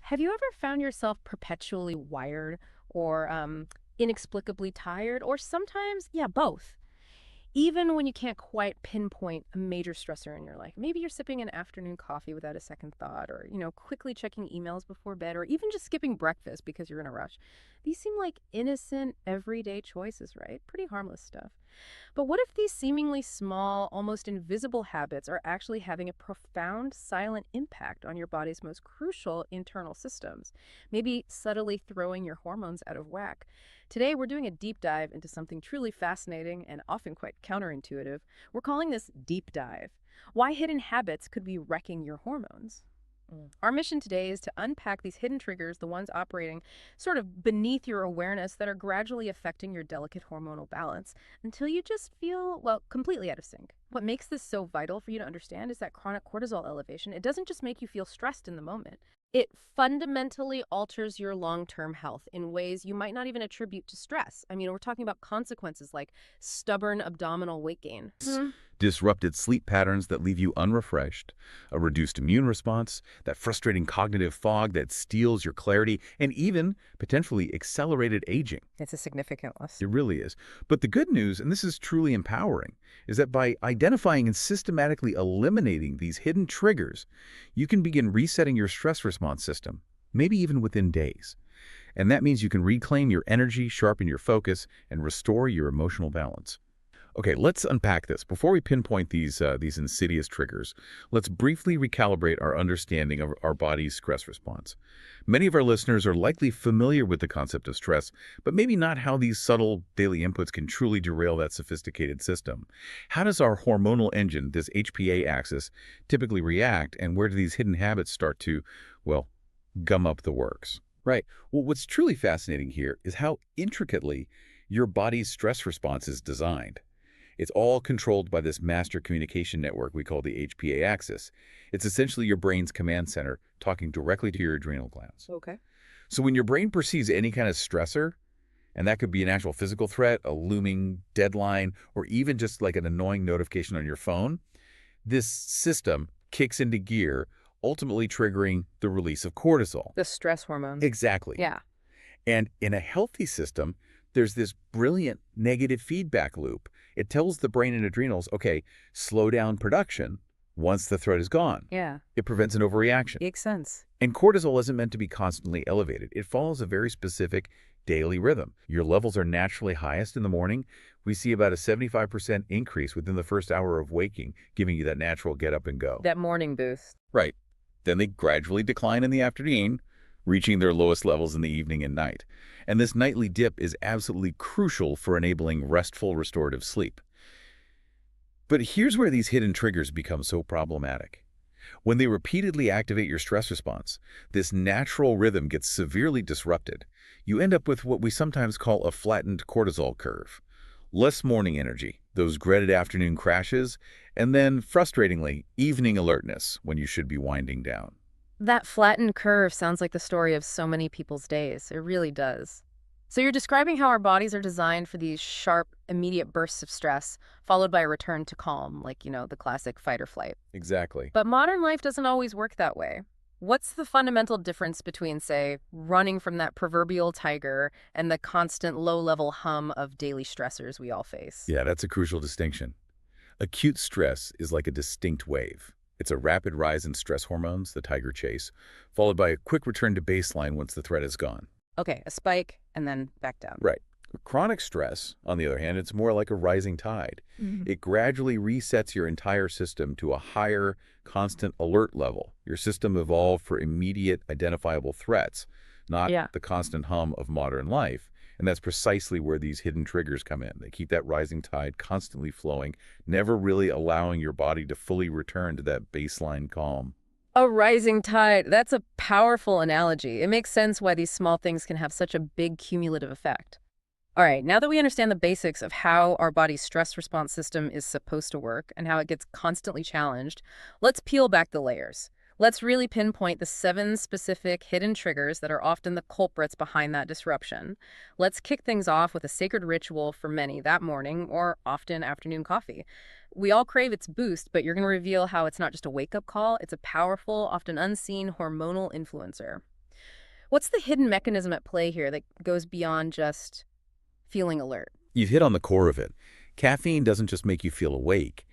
Have you ever found yourself perpetually wired or inexplicably tired, or sometimes, yeah, both? Even when you can't quite pinpoint a major stressor in your life. Maybe you're sipping an afternoon coffee without a second thought, or, quickly checking emails before bed, or even just skipping breakfast because you're in a rush. These seem like innocent, everyday choices, right? Pretty harmless stuff. But what if these seemingly small, almost invisible habits are actually having a profound silent impact on your body's most crucial internal systems? Maybe subtly throwing your hormones out of whack. Today, we're doing a deep dive into something truly fascinating and often quite counterintuitive. We're calling this Deep Dive. Why hidden habits could be wrecking your hormones. Our mission today is to unpack these hidden triggers, the ones operating sort of beneath your awareness that are gradually affecting your delicate hormonal balance until you just feel, well, completely out of sync. What makes this so vital for you to understand is that chronic cortisol elevation, it doesn't just make you feel stressed in the moment. It fundamentally alters your long-term health in ways you might not even attribute to stress. I mean, we're talking about consequences like stubborn abdominal weight gain. Disrupted sleep patterns that leave you unrefreshed, a reduced immune response, that frustrating cognitive fog that steals your clarity, and even potentially accelerated aging. It's a significant list. It really is. But the good news, and this is truly empowering, is that by identifying and systematically eliminating these hidden triggers, you can begin resetting your stress response system, maybe even within days. And that means you can reclaim your energy, sharpen your focus, and restore your emotional balance. Okay, let's unpack this. Before we pinpoint these insidious triggers, let's briefly recalibrate our understanding of our body's stress response. Many of our listeners are likely familiar with the concept of stress, but maybe not how these subtle daily inputs can truly derail that sophisticated system. How does our hormonal engine, this HPA axis, typically react, and where do these hidden habits start to, well, gum up the works? Right. Well, what's truly fascinating here is how intricately your body's stress response is designed. It's all controlled by this master communication network we call the HPA axis. It's essentially your brain's command center talking directly to your adrenal glands. Okay. So when your brain perceives any kind of stressor, and that could be an actual physical threat, a looming deadline, or even just like an annoying notification on your phone, this system kicks into gear, ultimately triggering the release of cortisol. The stress hormone. Exactly. Yeah. And in a healthy system, there's this brilliant negative feedback loop. It tells the brain and adrenals, okay, slow down production once the threat is gone. Yeah. It prevents an overreaction. Makes sense. And cortisol isn't meant to be constantly elevated. It follows a very specific daily rhythm. Your levels are naturally highest in the morning. We see about a 75% increase within the first hour of waking, giving you that natural get up and go. That morning boost. Right. Then they gradually decline in the afternoon, reaching their lowest levels in the evening and night. And this nightly dip is absolutely crucial for enabling restful, restorative sleep. But here's where these hidden triggers become so problematic. When they repeatedly activate your stress response, this natural rhythm gets severely disrupted. You end up with what we sometimes call a flattened cortisol curve. Less morning energy, those dreaded afternoon crashes, and then, frustratingly, evening alertness when you should be winding down. That flattened curve sounds like the story of so many people's days. It really does. So you're describing how our bodies are designed for these sharp, immediate bursts of stress, followed by a return to calm, like, the classic fight or flight. Exactly. But modern life doesn't always work that way. What's the fundamental difference between, say, running from that proverbial tiger and the constant low-level hum of daily stressors we all face? Yeah, that's a crucial distinction. Acute stress is like a distinct wave. It's a rapid rise in stress hormones, the tiger chase, followed by a quick return to baseline once the threat is gone. Okay, a spike and then back down. Right. Chronic stress, on the other hand, it's more like a rising tide. It gradually resets your entire system to a higher, constant alert level. Your system evolved for immediate, identifiable threats, not Yeah. the constant hum of modern life. And that's precisely where these hidden triggers come in. They keep that rising tide constantly flowing, never really allowing your body to fully return to that baseline calm. A rising tide. That's a powerful analogy. It makes sense why these small things can have such a big cumulative effect. All right, now that we understand the basics of how our body's stress response system is supposed to work and how it gets constantly challenged, let's peel back the layers. Let's really pinpoint the 7 specific hidden triggers that are often the culprits behind that disruption. Let's kick things off with a sacred ritual for many that morning or often afternoon coffee. We all crave its boost, but you're going to reveal how it's not just a wake-up call, it's a powerful, often unseen hormonal influencer. What's the hidden mechanism at play here that goes beyond just feeling alert? You've hit on the core of it. Caffeine doesn't just make you feel awake.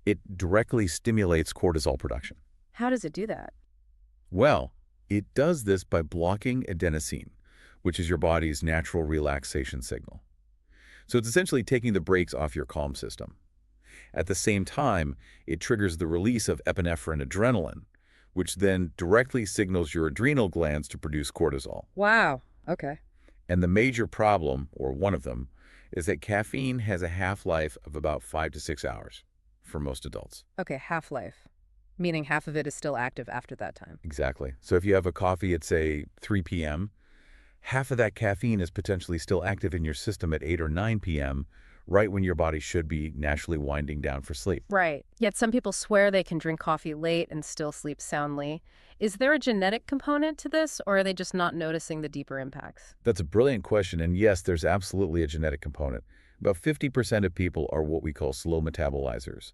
It directly stimulates cortisol production. How does it do that? Well, it does this by blocking adenosine, which is your body's natural relaxation signal. So it's essentially taking the brakes off your calm system. At the same time, it triggers the release of epinephrine adrenaline, which then directly signals your adrenal glands to produce cortisol. Wow. Okay. And the major problem, or one of them, is that caffeine has a half-life of about 5 to 6 hours for most adults. Okay, half-life, meaning half of it is still active after that time. Exactly. So if you have a coffee at, say, 3 p.m., half of that caffeine is potentially still active in your system at 8 or 9 p.m., right when your body should be naturally winding down for sleep. Right. Yet some people swear they can drink coffee late and still sleep soundly. Is there a genetic component to this, or are they just not noticing the deeper impacts? That's a brilliant question, and yes, there's absolutely a genetic component. About 50% of people are what we call slow metabolizers,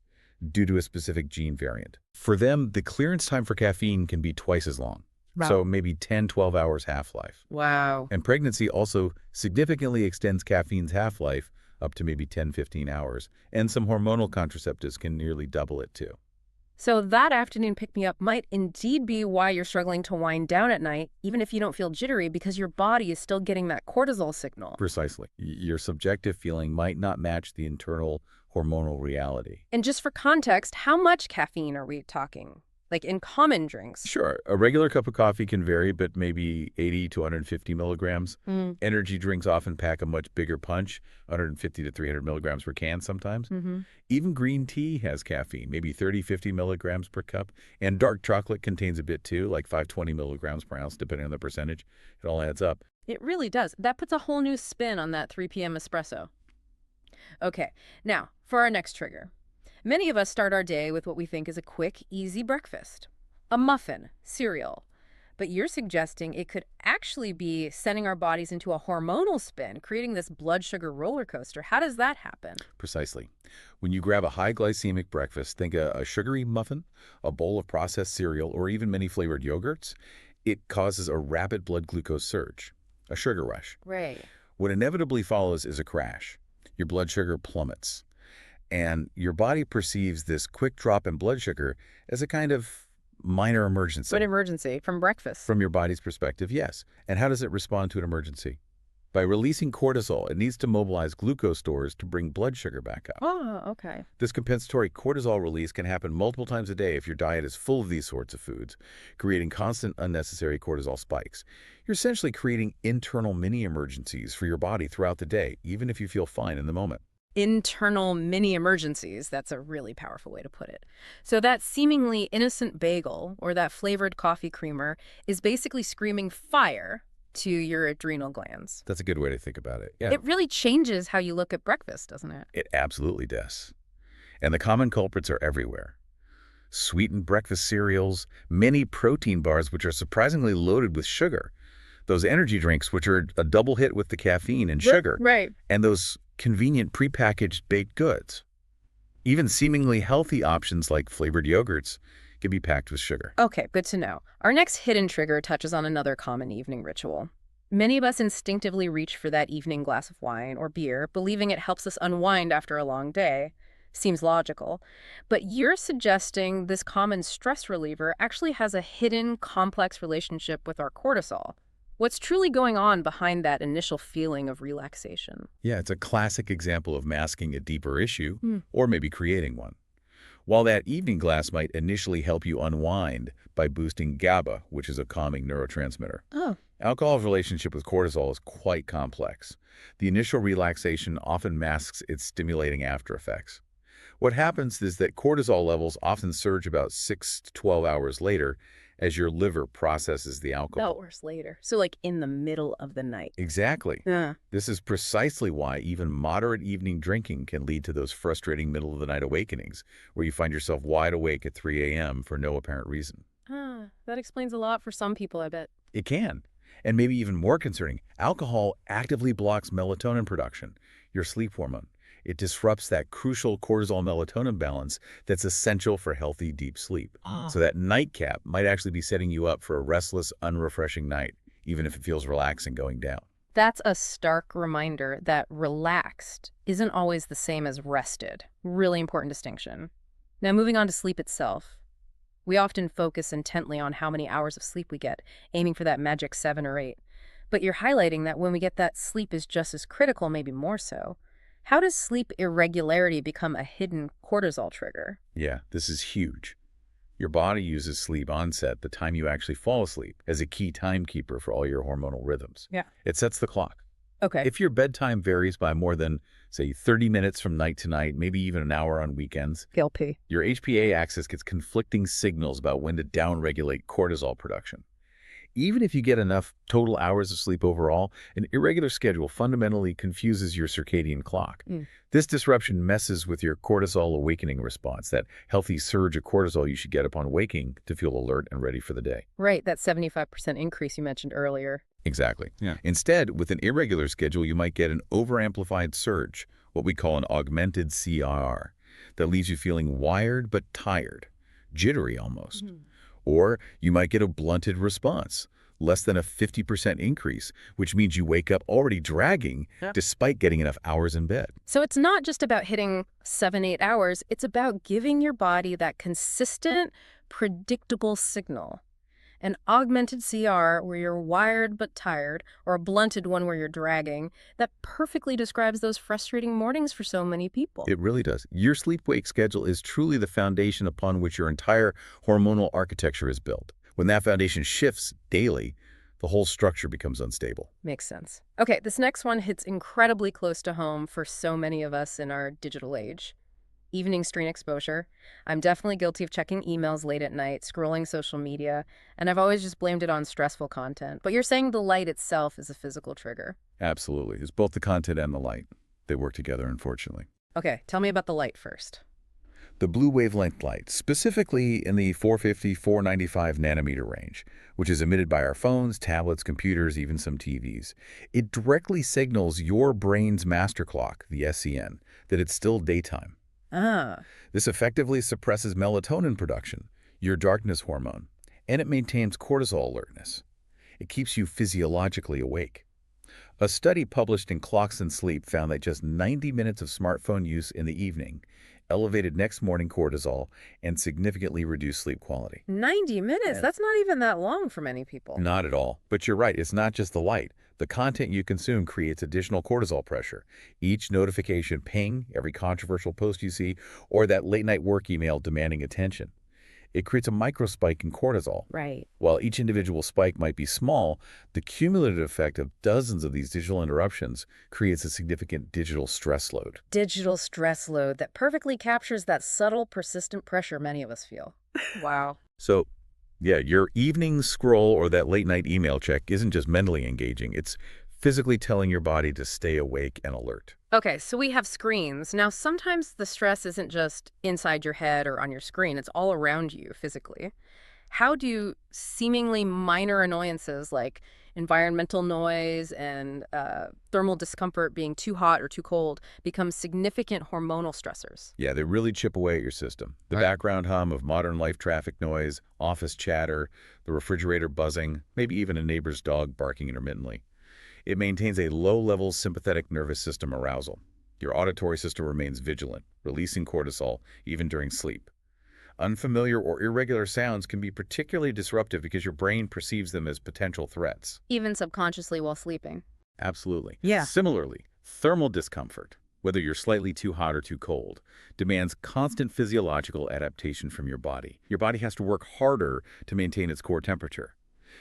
due to a specific gene variant. For them, the clearance time for caffeine can be twice as long. Wow. So maybe 10, 12 hours half-life. Wow. And pregnancy also significantly extends caffeine's half-life up to maybe 10, 15 hours. And some hormonal contraceptives can nearly double it too. So that afternoon pick-me-up might indeed be why you're struggling to wind down at night, even if you don't feel jittery, because your body is still getting that cortisol signal. Precisely. Your subjective feeling might not match the internal hormonal reality. And just for context, how much caffeine are we talking? Like in common drinks? Sure, a regular cup of coffee can vary, but maybe 80 to 150 milligrams. Energy drinks often pack a much bigger punch, 150 to 300 milligrams per can sometimes. Even green tea has caffeine, maybe 30, 50 milligrams per cup. And dark chocolate contains a bit too, like 520 milligrams per ounce, depending on the percentage. It all adds up. It really does. That puts a whole new spin on that 3 p.m. espresso. Okay, now for our next trigger. Many of us start our day with what we think is a quick, easy breakfast. A muffin, cereal. But you're suggesting it could actually be sending our bodies into a hormonal spin, creating this blood sugar roller coaster. How does that happen? Precisely. When you grab a high glycemic breakfast, think a sugary muffin, a bowl of processed cereal, or even many flavored yogurts, it causes a rapid blood glucose surge, a sugar rush. Right. What inevitably follows is a crash. Your blood sugar plummets. And your body perceives this quick drop in blood sugar as a kind of minor emergency. What emergency? From breakfast? From your body's perspective, yes. And how does it respond to an emergency? By releasing cortisol, it needs to mobilize glucose stores to bring blood sugar back up. Oh, okay. This compensatory cortisol release can happen multiple times a day if your diet is full of these sorts of foods, creating constant unnecessary cortisol spikes. You're essentially creating internal mini-emergencies for your body throughout the day, even if you feel fine in the moment. Internal mini emergencies. That's a really powerful way to put it. So that seemingly innocent bagel or that flavored coffee creamer is basically screaming fire to your adrenal glands. That's a good way to think about it. Yeah. It really changes how you look at breakfast, doesn't it? It absolutely does. And the common culprits are everywhere. Sweetened breakfast cereals, many protein bars which are surprisingly loaded with sugar, those energy drinks which are a double hit with the caffeine and sugar, Right. and those convenient prepackaged baked goods. Even seemingly healthy options like flavored yogurts can be packed with sugar. Okay, good to know. Our next hidden trigger touches on another common evening ritual. Many of us instinctively reach for that evening glass of wine or beer, believing it helps us unwind after a long day. Seems logical. But you're suggesting this common stress reliever actually has a hidden, complex relationship with our cortisol. What's truly going on behind that initial feeling of relaxation? Yeah, it's a classic example of masking a deeper issue, or maybe creating one. While that evening glass might initially help you unwind by boosting GABA, which is a calming neurotransmitter, Oh. alcohol's relationship with cortisol is quite complex. The initial relaxation often masks its stimulating after effects. What happens is that cortisol levels often surge about 6 to 12 hours later as your liver processes the alcohol. Hours later. So like in the middle of the night. Exactly. Yeah. This is precisely why even moderate evening drinking can lead to those frustrating middle-of-the-night awakenings, where you find yourself wide awake at 3 a.m. for no apparent reason. That explains a lot for some people, I bet. It can. And maybe even more concerning, alcohol actively blocks melatonin production, your sleep hormone. It disrupts that crucial cortisol-melatonin balance that's essential for healthy, deep sleep. So that nightcap might actually be setting you up for a restless, unrefreshing night, even if it feels relaxing going down. That's a stark reminder that relaxed isn't always the same as rested. Really important distinction. Now, moving on to sleep itself. We often focus intently on how many hours of sleep we get, aiming for that magic 7 or 8. But you're highlighting that when we get that sleep is just as critical, maybe more so. How does sleep irregularity become a hidden cortisol trigger? Yeah, this is huge. Your body uses sleep onset, the time you actually fall asleep, as a key timekeeper for all your hormonal rhythms. Yeah. It sets the clock. Okay. If your bedtime varies by more than, say, 30 minutes from night to night, maybe even an hour on weekends, Guilty. your HPA axis gets conflicting signals about when to downregulate cortisol production. Even if you get enough total hours of sleep overall, an irregular schedule fundamentally confuses your circadian clock. This disruption messes with your cortisol awakening response, that healthy surge of cortisol you should get upon waking to feel alert and ready for the day. Right, that 75% increase you mentioned earlier. Exactly. Yeah. Instead, with an irregular schedule, you might get an overamplified surge, what we call an augmented CRR, that leaves you feeling wired but tired, jittery almost. Or you might get a blunted response, less than a 50% increase, which means you wake up already dragging despite getting enough hours in bed. So it's not just about hitting 7, 8 hours, it's about giving your body that consistent, predictable signal. An augmented CR where you're wired but tired, or a blunted one where you're dragging, that perfectly describes those frustrating mornings for so many people. It really does. Your sleep-wake schedule is truly the foundation upon which your entire hormonal architecture is built. When that foundation shifts daily, the whole structure becomes unstable. Makes sense. Okay, this next one hits incredibly close to home for so many of us in our digital age. Evening screen exposure. I'm definitely guilty of checking emails late at night, scrolling social media, and I've always just blamed it on stressful content. But you're saying the light itself is a physical trigger. Absolutely. It's both the content and the light. They work together, unfortunately. Okay, tell me about the light first. The blue wavelength light, specifically in the 450, 495 nanometer range, which is emitted by our phones, tablets, computers, even some TVs. It directly signals your brain's master clock, the SCN, that it's still daytime. This effectively suppresses melatonin production, your darkness hormone, and it maintains cortisol alertness. It keeps you physiologically awake. A study published in Clocks and Sleep found that just 90 minutes of smartphone use in the evening elevated next morning cortisol and significantly reduced sleep quality. 90 minutes? That's not even that long for many people. Not at all. But you're right, it's not just the light. The content you consume creates additional cortisol pressure. Each notification ping, every controversial post you see, or that late-night work email demanding attention. It creates a microspike in cortisol. Right. While each individual spike might be small, the cumulative effect of dozens of these digital interruptions creates a significant digital stress load. Digital stress load that perfectly captures that subtle, persistent pressure many of us feel. Wow. So, yeah, your evening scroll or that late-night email check isn't just mentally engaging. It's physically telling your body to stay awake and alert. Okay, so we have screens. Now, sometimes the stress isn't just inside your head or on your screen. It's all around you physically. How do seemingly minor annoyances like environmental noise and thermal discomfort, being too hot or too cold, become significant hormonal stressors? Yeah, they really chip away at your system. The background hum of modern life traffic noise, office chatter, the refrigerator buzzing, maybe even a neighbor's dog barking intermittently. It maintains a low-level sympathetic nervous system arousal. Your auditory system remains vigilant, releasing cortisol even during sleep. Unfamiliar or irregular sounds can be particularly disruptive because your brain perceives them as potential threats. Even subconsciously while sleeping. Absolutely. Yeah. Similarly, thermal discomfort, whether you're slightly too hot or too cold, demands constant physiological adaptation from your body. Your body has to work harder to maintain its core temperature.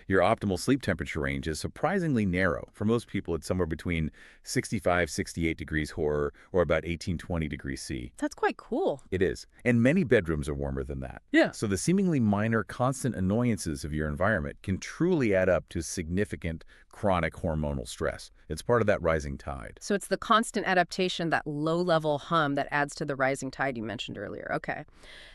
Your optimal sleep temperature range is surprisingly narrow. For most people, it's somewhere between 65, 68 degrees HOR or about 18, 20 degrees C. That's quite cool. It is. And many bedrooms are warmer than that. Yeah. So the seemingly minor constant annoyances of your environment can truly add up to significant chronic hormonal stress. It's part of that rising tide. So it's the constant adaptation, that low-level hum that adds to the rising tide you mentioned earlier. Okay.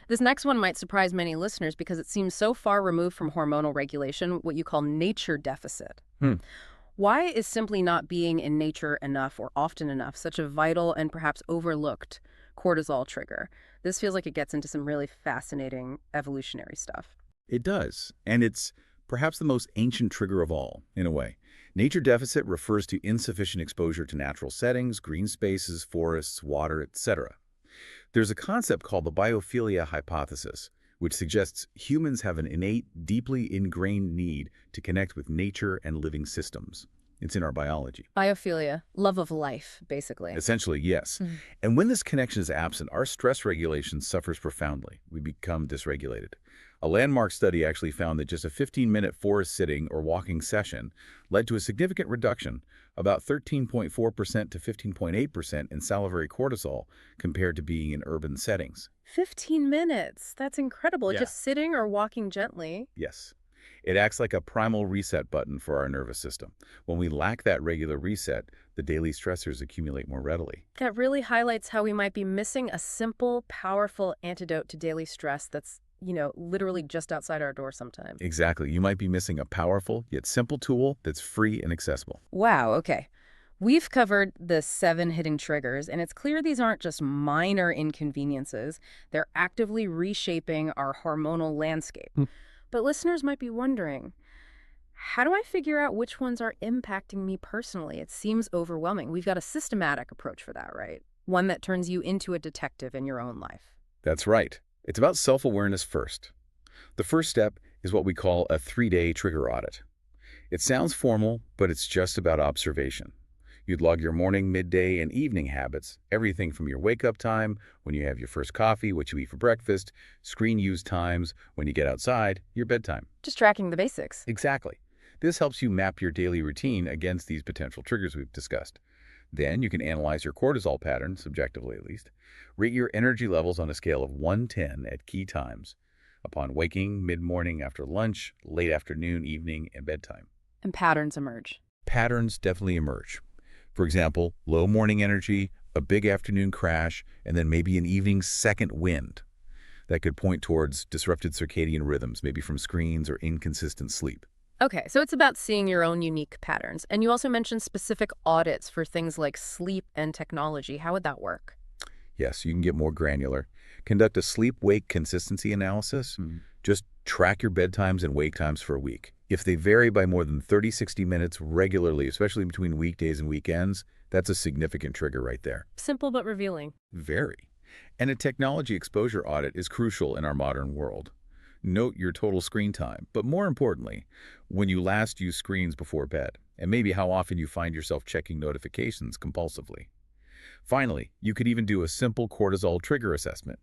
This next one might surprise many listeners because it seems so far removed from hormonal regulation, what you call nature deficit. Why is simply not being in nature enough or often enough such a vital and perhaps overlooked cortisol trigger? This feels like it gets into some really fascinating evolutionary stuff. It does. And it's perhaps the most ancient trigger of all, in a way. Nature deficit refers to insufficient exposure to natural settings, green spaces, forests, water, etc. There's a concept called the biophilia hypothesis, which suggests humans have an innate, deeply ingrained need to connect with nature and living systems. It's in our biology. Biophilia, love of life, basically. Essentially, yes. Mhm. And when this connection is absent, our stress regulation suffers profoundly. We become dysregulated. A landmark study actually found that just a 15-minute forest sitting or walking session led to a significant reduction, about 13.4% to 15.8% in salivary cortisol compared to being in urban settings. 15 minutes. That's incredible. Yeah. Just sitting or walking gently. Yes. It acts like a primal reset button for our nervous system. When we lack that regular reset, the daily stressors accumulate more readily. That really highlights how we might be missing a simple, powerful antidote to daily stress that's, literally just outside our door sometimes. Exactly. You might be missing a powerful yet simple tool that's free and accessible. Wow, okay. We've covered the 7 hidden triggers, and it's clear these aren't just minor inconveniences. They're actively reshaping our hormonal landscape. Hmm. But listeners might be wondering, how do I figure out which ones are impacting me personally? It seems overwhelming. We've got a systematic approach for that, right? One that turns you into a detective in your own life. That's right. It's about self-awareness first. The first step is what we call a 3-day trigger audit. It sounds formal, but it's just about observation. You'd log your morning, midday, and evening habits, everything from your wake-up time, when you have your first coffee, what you eat for breakfast, screen use times, when you get outside, your bedtime. Just tracking the basics. Exactly. This helps you map your daily routine against these potential triggers we've discussed. Then you can analyze your cortisol pattern, subjectively at least, rate your energy levels on a scale of 1 to 10 at key times, upon waking, mid-morning, after lunch, late afternoon, evening, and bedtime. And patterns emerge. Patterns definitely emerge. For example, low morning energy, a big afternoon crash, and then maybe an evening second wind. That could point towards disrupted circadian rhythms, maybe from screens or inconsistent sleep. Okay, so it's about seeing your own unique patterns. And you also mentioned specific audits for things like sleep and technology. How would that work? Yes, you can get more granular. Conduct a sleep-wake consistency analysis. Just track your bedtimes and wake times for a week. If they vary by more than 30-60 minutes regularly, especially between weekdays and weekends, that's a significant trigger right there. Simple but revealing. Very. And a technology exposure audit is crucial in our modern world. Note your total screen time, but more importantly, when you last use screens before bed, and maybe how often you find yourself checking notifications compulsively. Finally, you could even do a simple cortisol trigger assessment.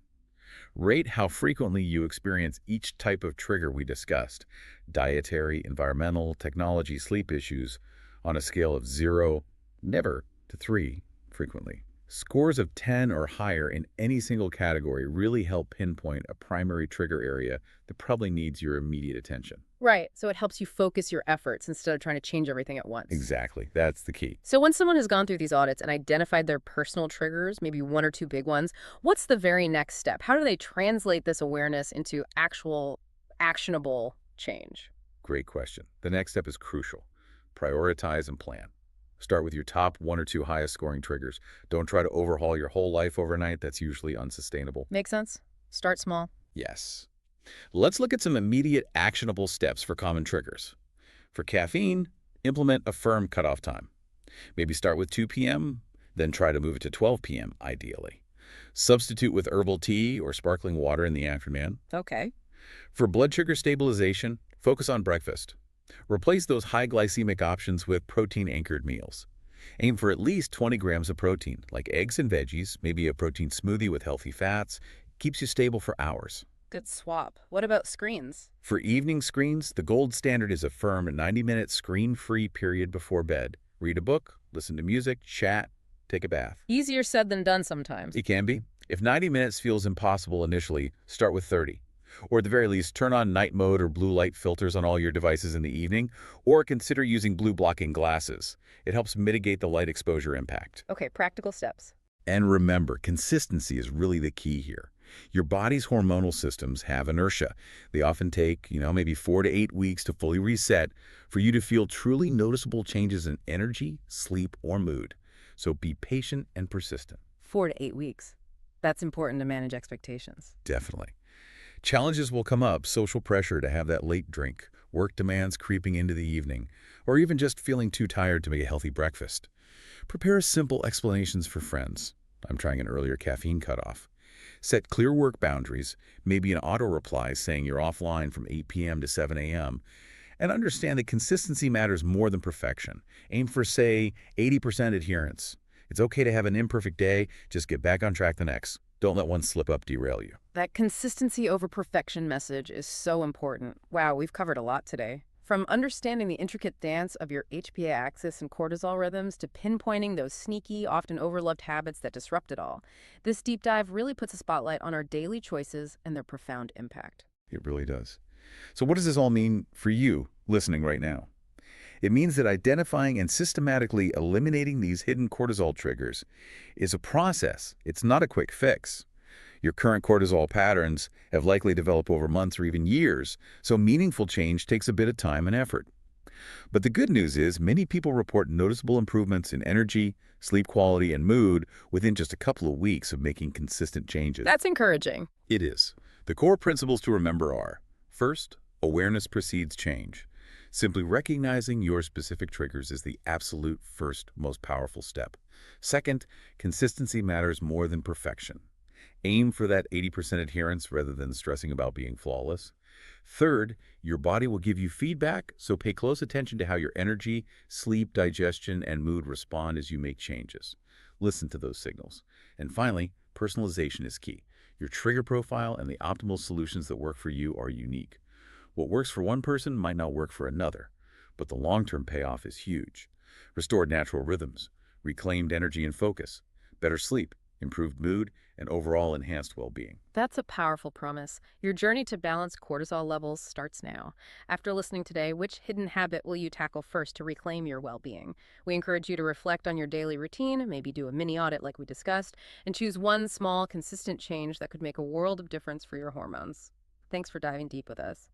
Rate how frequently you experience each type of trigger we discussed, dietary, environmental, technology, sleep issues, on a scale of 0, never, to 3, frequently. Scores of 10 or higher in any single category really help pinpoint a primary trigger area that probably needs your immediate attention. Right, so it helps you focus your efforts instead of trying to change everything at once. Exactly. That's the key. So when someone has gone through these audits and identified their personal triggers, maybe 1 or 2 big ones, what's the very next step? How do they translate this awareness into actual actionable change? Great question. The next step is crucial. Prioritize and plan. Start with your top 1 or 2 highest scoring triggers. Don't try to overhaul your whole life overnight. That's usually unsustainable. Make sense? Start small. Yes. Let's look at some immediate actionable steps for common triggers. For caffeine, implement a firm cutoff time. Maybe start with 2 p.m., then try to move it to 12 p.m., ideally. Substitute with herbal tea or sparkling water in the afternoon. Okay. For blood sugar stabilization, focus on breakfast. Replace those high glycemic options with protein-anchored meals. Aim for at least 20 grams of protein, like eggs and veggies, maybe a protein smoothie with healthy fats. Keeps you stable for hours. Good swap. What about screens? For evening screens, the gold standard is a firm 90-minute screen-free period before bed. Read a book, listen to music, chat, take a bath. Easier said than done sometimes. It can be. If 90 minutes feels impossible initially, start with 30. Or at the very least, turn on night mode or blue light filters on all your devices in the evening, or consider using blue blocking glasses. It helps mitigate the light exposure impact. Okay, practical steps. And remember, consistency is really the key here. Your body's hormonal systems have inertia. They often take, maybe 4 to 8 weeks to fully reset for you to feel truly noticeable changes in energy, sleep, or mood. So be patient and persistent. 4 to 8 weeks. That's important to manage expectations. Definitely. Challenges will come up, social pressure to have that late drink, work demands creeping into the evening, or even just feeling too tired to make a healthy breakfast. Prepare simple explanations for friends. I'm trying an earlier caffeine cutoff. Set clear work boundaries, maybe an auto reply saying you're offline from 8 p.m. to 7 a.m., and understand that consistency matters more than perfection. Aim for, say, 80% adherence. It's okay to have an imperfect day, just get back on track the next. Don't let one slip up derail you. That consistency over perfection message is so important. Wow, we've covered a lot today. From understanding the intricate dance of your HPA axis and cortisol rhythms to pinpointing those sneaky, often overlooked habits that disrupt it all, this deep dive really puts a spotlight on our daily choices and their profound impact. It really does. So what does this all mean for you listening right now? It means that identifying and systematically eliminating these hidden cortisol triggers is a process. It's not a quick fix. Your current cortisol patterns have likely developed over months or even years, so meaningful change takes a bit of time and effort. But the good news is many people report noticeable improvements in energy, sleep quality, and mood within just a couple of weeks of making consistent changes. That's encouraging. It is. The core principles to remember are: first, awareness precedes change. Simply recognizing your specific triggers is the absolute first, most powerful step. Second, consistency matters more than perfection. Aim for that 80% adherence rather than stressing about being flawless. Third, your body will give you feedback, so pay close attention to how your energy, sleep, digestion, and mood respond as you make changes. Listen to those signals. And finally, personalization is key. Your trigger profile and the optimal solutions that work for you are unique. What works for one person might not work for another, but the long-term payoff is huge. Restored natural rhythms, reclaimed energy and focus, better sleep, improved mood, and overall enhanced well-being. That's a powerful promise. Your journey to balance cortisol levels starts now. After listening today, which hidden habit will you tackle first to reclaim your well-being? We encourage you to reflect on your daily routine, maybe do a mini audit like we discussed, and choose one small, consistent change that could make a world of difference for your hormones. Thanks for diving deep with us.